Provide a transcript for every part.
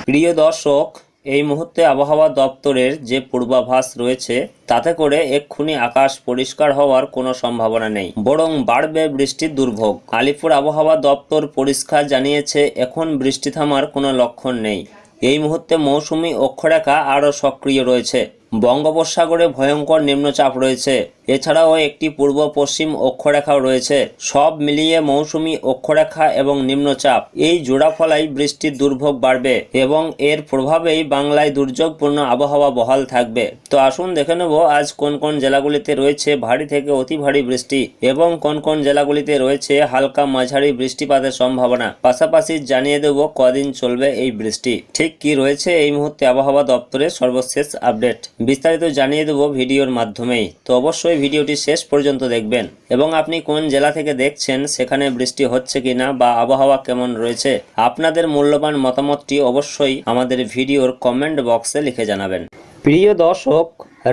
প্রিয় দর্শক, এই মুহূর্তে আবহাওয়া দপ্তরের যে পূর্বাভাস রয়েছে তাতে করে এক্ষুনি আকাশ পরিষ্কার হওয়ার কোনো সম্ভাবনা নেই, বরং বাড়বে বৃষ্টির দুর্ভোগ। আলিপুর আবহাওয়া দপ্তর পরিষ্কার জানিয়েছে এখন বৃষ্টি থামার কোনো লক্ষণ নেই। এই মুহূর্তে মৌসুমি অক্ষরেখা আরও সক্রিয় রয়েছে। বঙ্গোপসাগরে ভয়ঙ্কর নিম্নচাপ রয়েছে, এছাড়াও একটি পূর্ব পশ্চিম অক্ষরেখাও রয়েছে। সব মিলিয়ে মৌসুমি অক্ষরেখা এবং নিম্নচাপ এই জোড়া ফলাই বৃষ্টির দুর্ভোগ বাড়বে এবং এর প্রভাবেই বাংলায় দুর্যোগপূর্ণ আবহাওয়া বহাল থাকবে। তো আসুন দেখে নেব আজ কোন কোন জেলাগুলিতে রয়েছে ভারী থেকে অতি ভারী বৃষ্টি এবং কোন কোন জেলাগুলিতে রয়েছে হালকা মাঝারি বৃষ্টিপাতের সম্ভাবনা। পাশাপাশি জানিয়ে দেব কদিন চলবে এই বৃষ্টি, ঠিক কি রয়েছে এই মুহূর্তে আবহাওয়া দপ্তরের সর্বশেষ আপডেট বিস্তারিত জানিয়ে দেব ভিডিওর মাধ্যমেই। তো অবশ্যই ভিডিওটি শেষ পর্যন্ত দেখবেন এবং আপনি কোন জেলা থেকে দেখছেন সেখানে বৃষ্টি হচ্ছে কিনা বা আবহাওয়া কেমন রয়েছে আপনাদের মূল্যবান মতামতটি অবশ্যই আমাদের ভিডিওর কমেন্ট বক্সে লিখে জানাবেন। প্রিয় দর্শক,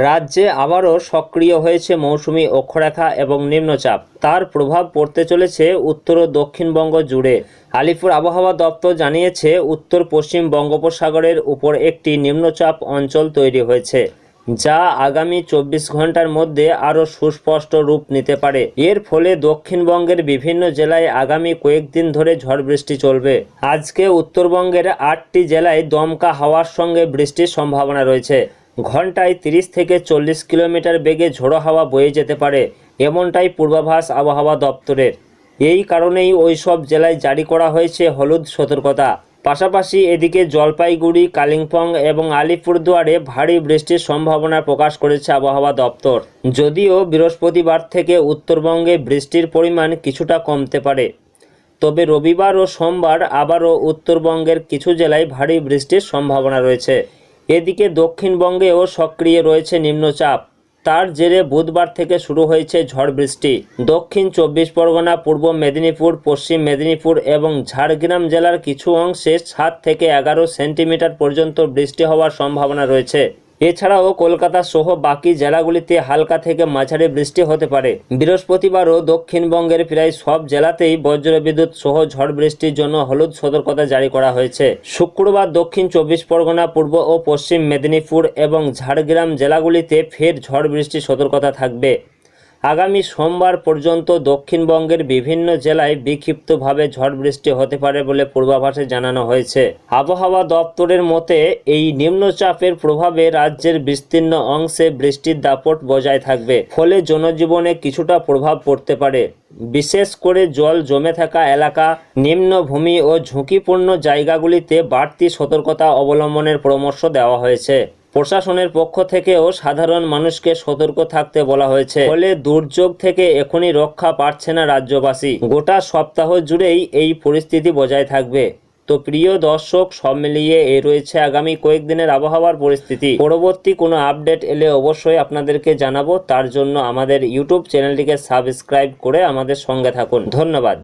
রাজ্যে আবারও সক্রিয় হয়েছে মৌসুমি অক্ষরেখা এবং নিম্নচাপ। তার প্রভাব পড়তে চলেছে উত্তর ও দক্ষিণবঙ্গ জুড়ে। আলিপুর আবহাওয়া দপ্তর জানিয়েছে উত্তর পশ্চিম বঙ্গোপসাগরের উপর একটি নিম্নচাপ অঞ্চল তৈরি হয়েছে, যা আগামী 24 ঘন্টার মধ্যে আরও সুস্পষ্ট রূপ নিতে পারে। এর ফলে দক্ষিণবঙ্গের বিভিন্ন জেলায় আগামী কয়েকদিন ধরে ঝড় বৃষ্টি চলবে। আজকে উত্তরবঙ্গের 8টি জেলায় দমকা হাওয়ার সঙ্গে বৃষ্টির সম্ভাবনা রয়েছে। ঘন্টায় 30 থেকে 40 কিলোমিটার বেগে ঝোড়ো হাওয়া বয়ে যেতে পারে, এমনটাই পূর্বাভাস আবহাওয়া দপ্তরের। এই কারণেই ওই সব জেলায় জারি করা হয়েছে হলুদ সতর্কতা। পাশাপাশি এদিকে জলপাইগুড়ি, কালিম্পং এবং আলিপুরদুয়ারে ভারী বৃষ্টির সম্ভাবনা প্রকাশ করেছে আবহাওয়া দপ্তর। যদিও বৃহস্পতিবার থেকে উত্তরবঙ্গে বৃষ্টির পরিমাণ কিছুটা কমতে পারে, তবে রবিবার ও সোমবার আবারও উত্তরবঙ্গের কিছু জেলায় ভারী বৃষ্টির সম্ভাবনা রয়েছে। এদিকে দক্ষিণবঙ্গেও সক্রিয় রয়েছে নিম্নচাপ। তার জেরে বুধবার থেকে শুরু হয়েছে ঝড় বৃষ্টি। দক্ষিণ 24 পরগনা, পূর্ব মেদিনীপুর, পশ্চিম মেদিনীপুর এবং ঝাড়গ্রাম জেলার কিছু অংশে 7 থেকে 11 সেন্টিমিটার পর্যন্ত বৃষ্টি হওয়ার সম্ভাবনা রয়েছে। এছাড়াও কলকাতা সহ বাকি জেলাগুলিতে হালকা থেকে মাঝারি বৃষ্টি হতে পারে। বৃহস্পতিবারও দক্ষিণবঙ্গের প্রায় সব জেলাতেই বজ্রবিদ্যুৎ সহ ঝড় বৃষ্টির জন্য হলুদ সতর্কতা জারি করা হয়েছে। শুক্রবার দক্ষিণ 24 পরগনা, পূর্ব ও পশ্চিম মেদিনীপুর এবং ঝাড়গ্রাম জেলাগুলিতে ফের ঝড় বৃষ্টির সতর্কতা থাকবে। আগামী সোমবার পর্যন্ত দক্ষিণবঙ্গের বিভিন্ন জেলায় বিক্ষিপ্তভাবে ঝড় বৃষ্টি হতে পারে বলে পূর্বাভাসে জানানো হয়েছে। আবহাওয়া দপ্তরের মতে এই নিম্নচাপের প্রভাবে রাজ্যের বিস্তীর্ণ অংশে বৃষ্টির দাপট বজায় থাকবে, ফলে জনজীবনে কিছুটা প্রভাব পড়তে পারে। বিশেষ করে জল জমে থাকা এলাকা, নিম্নভূমি ও ঝুঁকিপূর্ণ জায়গাগুলিতে বাড়তি সতর্কতা অবলম্বনের পরামর্শ দেওয়া হয়েছে। প্রশাসনের পক্ষ থেকেও সাধারণ মানুষকে সতর্ক থাকতে বলা হয়েছে, ফলে দুর্যোগ থেকে এখনই রক্ষা পাচ্ছে না রাজ্যবাসী। গোটা সপ্তাহ জুড়েই এই পরিস্থিতি বজায় থাকবে। তো প্রিয় দর্শক, সব মিলিয়ে এই রয়েছে আগামী কয়েকদিনের আবহাওয়ার পরিস্থিতি। পরবর্তী কোনো আপডেট এলে অবশ্যই আপনাদেরকে জানাবো। তার জন্য আমাদের ইউটিউব চ্যানেলটিকে সাবস্ক্রাইব করে আমাদের সঙ্গে থাকুন। ধন্যবাদ।